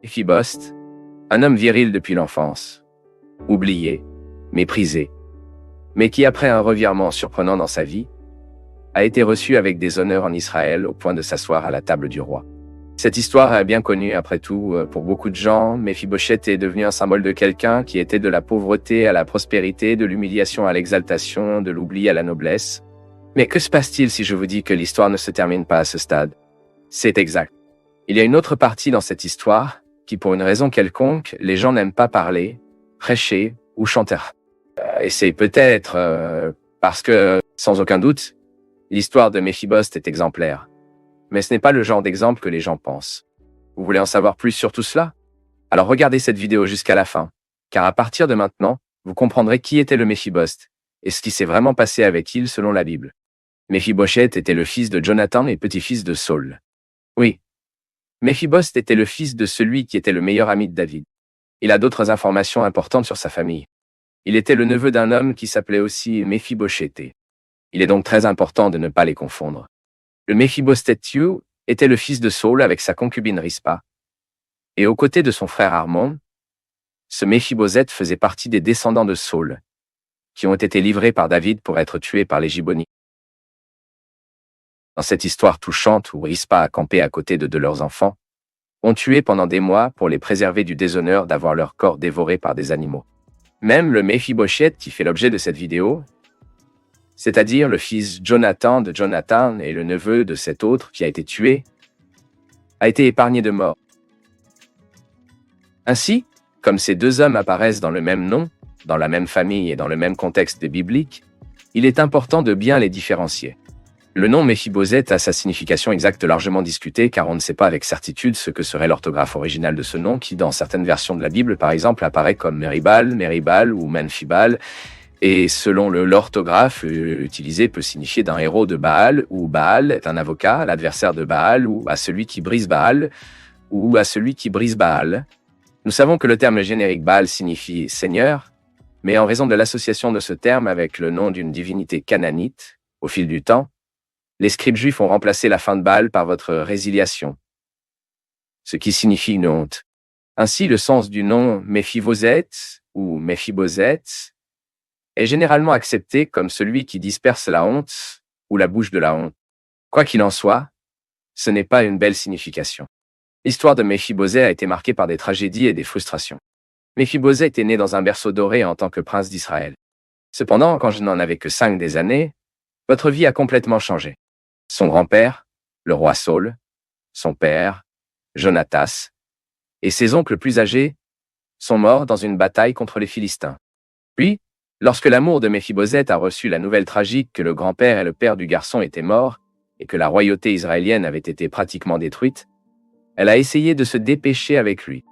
Méphiboste, un homme viril depuis l'enfance, oublié, méprisé, mais qui, après un revirement surprenant dans sa vie, a été reçu avec des honneurs en Israël au point de s'asseoir à la table du roi. Cette histoire est bien connue après tout pour beaucoup de gens. Méphibosheth est devenu un symbole de quelqu'un qui était de la pauvreté à la prospérité, de l'humiliation à l'exaltation, de l'oubli à la noblesse. Mais que se passe-t-il si je vous dis que l'histoire ne se termine pas à ce stade? C'est exact. Il y a une autre partie dans cette histoire qui, pour une raison quelconque, les gens n'aiment pas parler, prêcher ou chanter. Et c'est peut-être parce que, sans aucun doute, l'histoire de Méphibosheth est exemplaire. Mais ce n'est pas le genre d'exemple que les gens pensent. Vous voulez en savoir plus sur tout cela? Alors regardez cette vidéo jusqu'à la fin, car à partir de maintenant, vous comprendrez qui était le Méphibosheth et ce qui s'est vraiment passé avec il selon la Bible. Méphibosheth était le fils de Jonathan et petit-fils de Saul. Oui, Méphibosheth était le fils de celui qui était le meilleur ami de David. Il a d'autres informations importantes sur sa famille. Il était le neveu d'un homme qui s'appelait aussi Méphibosheth. Il est donc très important de ne pas les confondre. Le Méphibosheth était le fils de Saul avec sa concubine Rispa. Et aux côtés de son frère Armon, ce Méphibosheth faisait partie des descendants de Saul, qui ont été livrés par David pour être tués par les Gibeonites. Dans cette histoire touchante où Rispa a campé à côté de leurs enfants, ont tué pendant des mois pour les préserver du déshonneur d'avoir leur corps dévoré par des animaux. Même le Méphibosheth qui fait l'objet de cette vidéo, c'est-à-dire le fils Jonathan de Jonathan et le neveu de cet autre qui a été tué, a été épargné de mort. Ainsi, comme ces deux hommes apparaissent dans le même nom, dans la même famille et dans le même contexte biblique, il est important de bien les différencier. Le nom Méphibosheth a sa signification exacte largement discutée car on ne sait pas avec certitude ce que serait l'orthographe originale de ce nom qui, dans certaines versions de la Bible par exemple, apparaît comme Meribal ou Menphibal, et selon l'orthographe utilisée peut signifier d'un héros de Baal, ou Baal est un avocat, l'adversaire de Baal, ou à celui qui brise Baal, ou à celui qui brise Baal. Nous savons que le terme générique Baal signifie Seigneur, mais en raison de l'association de ce terme avec le nom d'une divinité cananite, au fil du temps, les scribes juifs ont remplacé la fin de Baal par votre résiliation, ce qui signifie une honte. Ainsi, le sens du nom Méphibosheth ou Méphibosheth est généralement accepté comme celui qui disperse la honte ou la bouche de la honte. Quoi qu'il en soit, ce n'est pas une belle signification. L'histoire de Méphibosheth a été marquée par des tragédies et des frustrations. Méphibosheth est né dans un berceau doré en tant que prince d'Israël. Cependant, quand je n'en avais que 5 des années, votre vie a complètement changé. Son grand-père, le roi Saul, son père, Jonatas, et ses oncles plus âgés sont morts dans une bataille contre les Philistins. Puis, lorsque l'amour de Méphibosheth a reçu la nouvelle tragique que le grand-père et le père du garçon étaient morts et que la royauté israélienne avait été pratiquement détruite, elle a essayé de se dépêcher avec lui.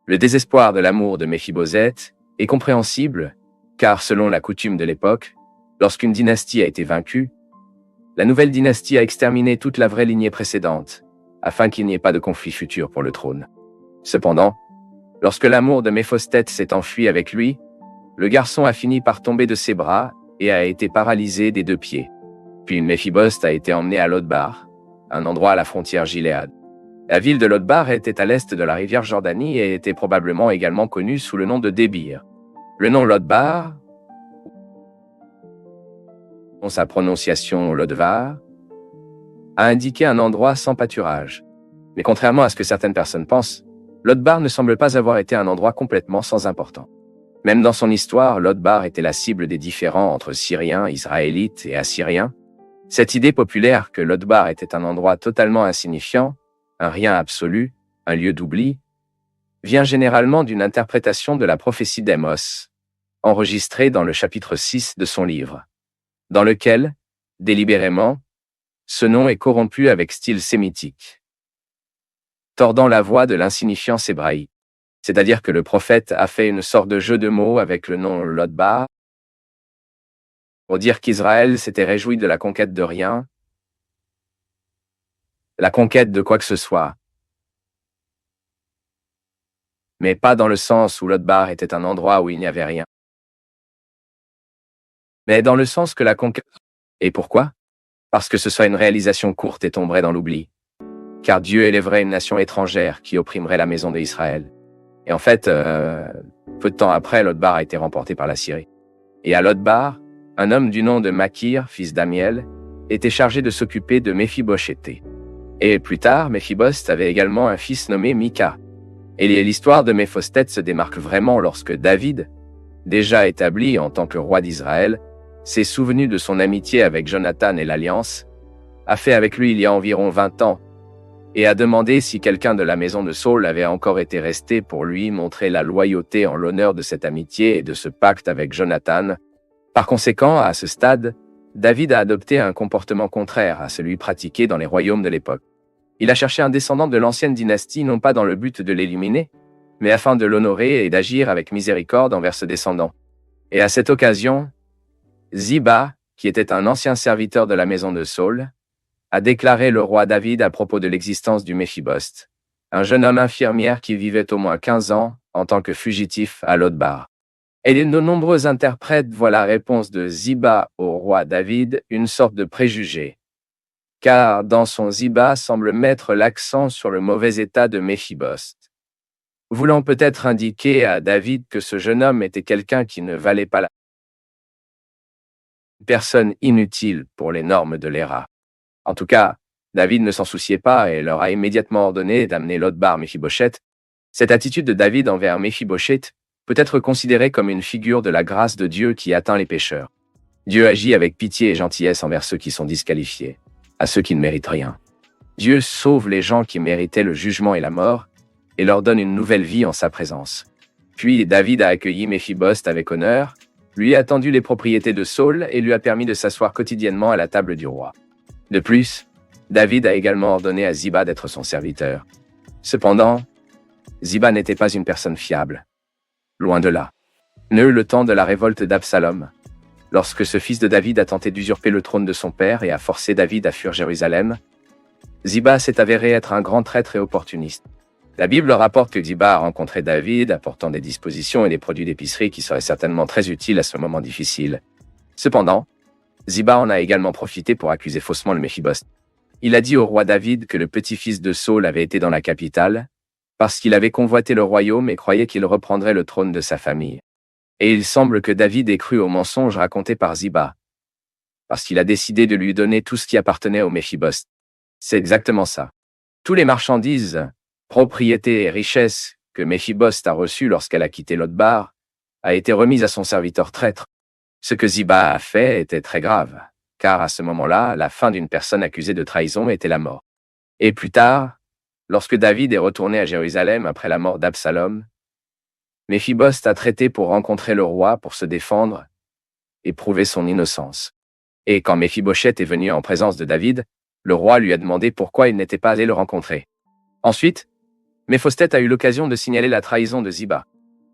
Le désespoir de l'amour de Méphibosheth est compréhensible, car selon la coutume de l'époque, lorsqu'une dynastie a été vaincue, la nouvelle dynastie a exterminé toute la vraie lignée précédente, afin qu'il n'y ait pas de conflit futur pour le trône. Cependant, lorsque l'amour de Méphibosheth s'est enfui avec lui, le garçon a fini par tomber de ses bras et a été paralysé des 2 pieds. Puis Méphibosheth a été emmené à Lodbar, un endroit à la frontière Gilead. La ville de Lodbar était à l'est de la rivière Jordanie et était probablement également connue sous le nom de Débir. Le nom Lodbar, dans sa prononciation Lodvar, a indiqué un endroit sans pâturage. Mais contrairement à ce que certaines personnes pensent, Lodbar ne semble pas avoir été un endroit complètement sans importance. Même dans son histoire, Lodbar était la cible des différends entre Syriens, Israélites et Assyriens. Cette idée populaire que Lodbar était un endroit totalement insignifiant, un rien absolu, un lieu d'oubli, vient généralement d'une interprétation de la prophétie d'Amos, enregistrée dans le chapitre 6 de son livre, dans lequel, délibérément, ce nom est corrompu avec style sémitique, tordant la voix de l'insignifiance hébraïque. C'est-à-dire que le prophète a fait une sorte de jeu de mots avec le nom Lodbar pour dire qu'Israël s'était réjoui de la conquête de rien, la conquête de quoi que ce soit, mais pas dans le sens où Lodbar était un endroit où il n'y avait rien, mais dans le sens que la conquête... Et pourquoi? Parce que ce soit une réalisation courte et tomberait dans l'oubli. car Dieu élèverait une nation étrangère qui opprimerait la maison d'Israël. Et en fait, peu de temps après, Lodbar a été remporté par la Syrie. Et à Lodbar, un homme du nom de Makir, fils d'Amiel, était chargé de s'occuper de Méphibosheth. Et plus tard, Méphibosheth avait également un fils nommé Mika. Et l'histoire de Méphibosheth se démarque vraiment lorsque David, déjà établi en tant que roi d'Israël, s'est souvenu de son amitié avec Jonathan et l'Alliance, a fait avec lui il y a environ 20 ans, et a demandé si quelqu'un de la maison de Saul avait encore été resté pour lui montrer la loyauté en l'honneur de cette amitié et de ce pacte avec Jonathan. Par conséquent, à ce stade, David a adopté un comportement contraire à celui pratiqué dans les royaumes de l'époque. Il a cherché un descendant de l'ancienne dynastie non pas dans le but de l'éliminer, mais afin de l'honorer et d'agir avec miséricorde envers ce descendant. Et à cette occasion, Ziba, qui était un ancien serviteur de la maison de Saul, a déclaré le roi David à propos de l'existence du Méphibosheth, un jeune homme infirmière qui vivait au moins 15 ans en tant que fugitif à Lodbar. Et de nombreux interprètes voient la réponse de Ziba au roi David une sorte de préjugé, car dans son Ziba semble mettre l'accent sur le mauvais état de Méphibosheth, voulant peut-être indiquer à David que ce jeune homme était quelqu'un qui ne valait pas la personne inutile pour les normes de l'Éra. En tout cas, David ne s'en souciait pas et leur a immédiatement ordonné d'amener Lodbar Méphibosheth. Cette attitude de David envers Méphibosheth peut être considérée comme une figure de la grâce de Dieu qui atteint les pécheurs. Dieu agit avec pitié et gentillesse envers ceux qui sont disqualifiés, à ceux qui ne méritent rien. Dieu sauve les gens qui méritaient le jugement et la mort et leur donne une nouvelle vie en sa présence. Puis David a accueilli Méphibosheth avec honneur, lui a tendu les propriétés de Saul et lui a permis de s'asseoir quotidiennement à la table du roi. De plus, David a également ordonné à Ziba d'être son serviteur. Cependant, Ziba n'était pas une personne fiable. Loin de là. Ne le temps de la révolte d'Absalom, lorsque ce fils de David a tenté d'usurper le trône de son père et a forcé David à fuir Jérusalem, Ziba s'est avéré être un grand traître et opportuniste. La Bible rapporte que Ziba a rencontré David, apportant des dispositions et des produits d'épicerie qui seraient certainement très utiles à ce moment difficile. Cependant, Ziba en a également profité pour accuser faussement le Méphibosheth. Il a dit au roi David que le petit-fils de Saul avait été dans la capitale, parce qu'il avait convoité le royaume et croyait qu'il reprendrait le trône de sa famille. Et il semble que David ait cru au mensonge raconté par Ziba, parce qu'il a décidé de lui donner tout ce qui appartenait au Méphibosheth. C'est exactement ça. Tous les marchandises, propriétés et richesses que Méphibosheth a reçues lorsqu'elle a quitté Lodbar a été remise à son serviteur traître. Ce que Ziba a fait était très grave, car à ce moment-là, la fin d'une personne accusée de trahison était la mort. Et plus tard, lorsque David est retourné à Jérusalem après la mort d'Absalom, Méphibosheth a traité pour rencontrer le roi pour se défendre et prouver son innocence. Et quand Méphibosheth est venu en présence de David, le roi lui a demandé pourquoi il n'était pas allé le rencontrer. Ensuite, Méphibosheth a eu l'occasion de signaler la trahison de Ziba.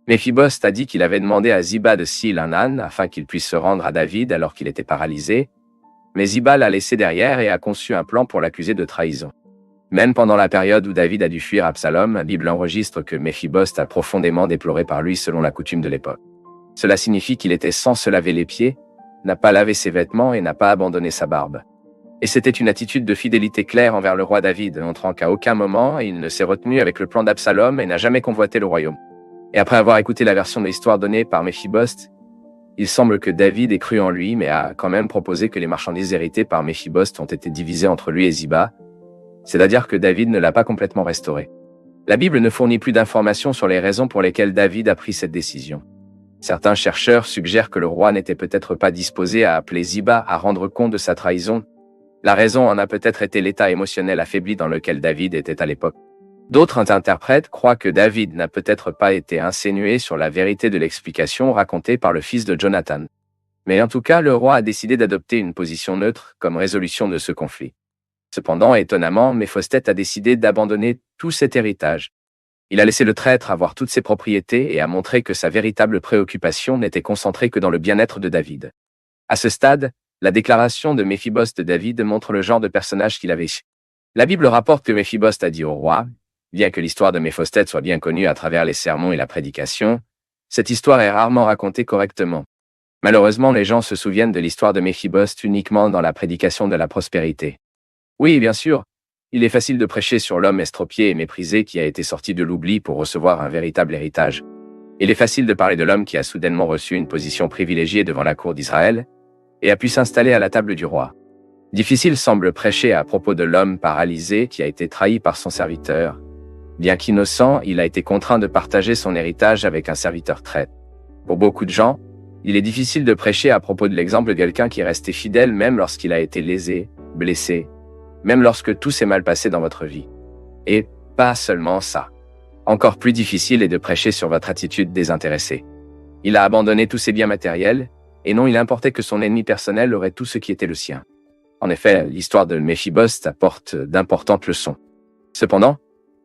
Méphibosheth a dit qu'il avait demandé à Ziba de scier un âne afin qu'il puisse se rendre à David alors qu'il était paralysé, mais Ziba l'a laissé derrière et a conçu un plan pour l'accuser de trahison. Même pendant la période où David a dû fuir Absalom, la Bible enregistre que Méphibosheth a profondément déploré par lui selon la coutume de l'époque. Cela signifie qu'il était sans se laver les pieds, n'a pas lavé ses vêtements et n'a pas abandonné sa barbe. Et c'était une attitude de fidélité claire envers le roi David, montrant qu'à aucun moment il ne s'est retenu avec le plan d'Absalom et n'a jamais convoité le royaume. Et après avoir écouté la version de l'histoire donnée par Méphibosheth, il semble que David ait cru en lui, mais a quand même proposé que les marchandises héritées par Méphibosheth ont été divisées entre lui et Ziba, c'est-à-dire que David ne l'a pas complètement restauré. La Bible ne fournit plus d'informations sur les raisons pour lesquelles David a pris cette décision. Certains chercheurs suggèrent que le roi n'était peut-être pas disposé à appeler Ziba à rendre compte de sa trahison. La raison en a peut-être été l'état émotionnel affaibli dans lequel David était à l'époque. D'autres interprètes croient que David n'a peut-être pas été insinué sur la vérité de l'explication racontée par le fils de Jonathan. Mais en tout cas, le roi a décidé d'adopter une position neutre comme résolution de ce conflit. Cependant, étonnamment, Méphibosheth a décidé d'abandonner tout cet héritage. Il a laissé le traître avoir toutes ses propriétés et a montré que sa véritable préoccupation n'était concentrée que dans le bien-être de David. À ce stade, la déclaration de Méphibosheth de David montre le genre de personnage qu'il avait. La Bible rapporte que Méphibosheth a dit au roi, bien que l'histoire de Méphibosheth soit bien connue à travers les sermons et la prédication, cette histoire est rarement racontée correctement. Malheureusement, les gens se souviennent de l'histoire de Méphibosheth uniquement dans la prédication de la prospérité. Oui, bien sûr, Il est facile de prêcher sur l'homme estropié et méprisé qui a été sorti de l'oubli pour recevoir un véritable héritage. Il est facile de parler de l'homme qui a soudainement reçu une position privilégiée devant la cour d'Israël et a pu s'installer à la table du roi. Difficile semble prêcher à propos de l'homme paralysé qui a été trahi par son serviteur. Bien qu'innocent, il a été contraint de partager son héritage avec un serviteur traître. Pour beaucoup de gens, il est difficile de prêcher à propos de l'exemple de quelqu'un qui est resté fidèle même lorsqu'il a été lésé, blessé, même lorsque tout s'est mal passé dans votre vie. Et pas seulement ça. Encore plus difficile est de prêcher sur votre attitude désintéressée. Il a abandonné tous ses biens matériels, et non il importait que son ennemi personnel aurait tout ce qui était le sien. En effet, l'histoire de Méphiboste apporte d'importantes leçons. Cependant,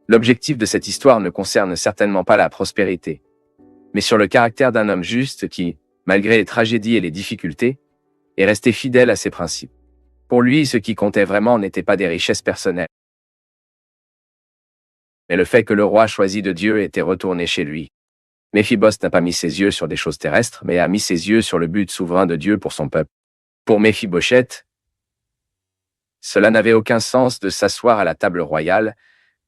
l'objectif de cette histoire ne concerne certainement pas la prospérité, mais sur le caractère d'un homme juste qui, malgré les tragédies et les difficultés, est resté fidèle à ses principes. Pour lui, ce qui comptait vraiment n'était pas des richesses personnelles, mais le fait que le roi choisi de Dieu était retourné chez lui. Méphiboste n'a pas mis ses yeux sur des choses terrestres, mais a mis ses yeux sur le but souverain de Dieu pour son peuple. Pour Méphibosheth, cela n'avait aucun sens de s'asseoir à la table royale,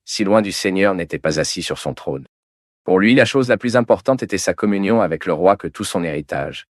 si loin du Seigneur n'était pas assis sur son trône. Pour lui, la chose la plus importante était sa communion avec le roi que tout son héritage.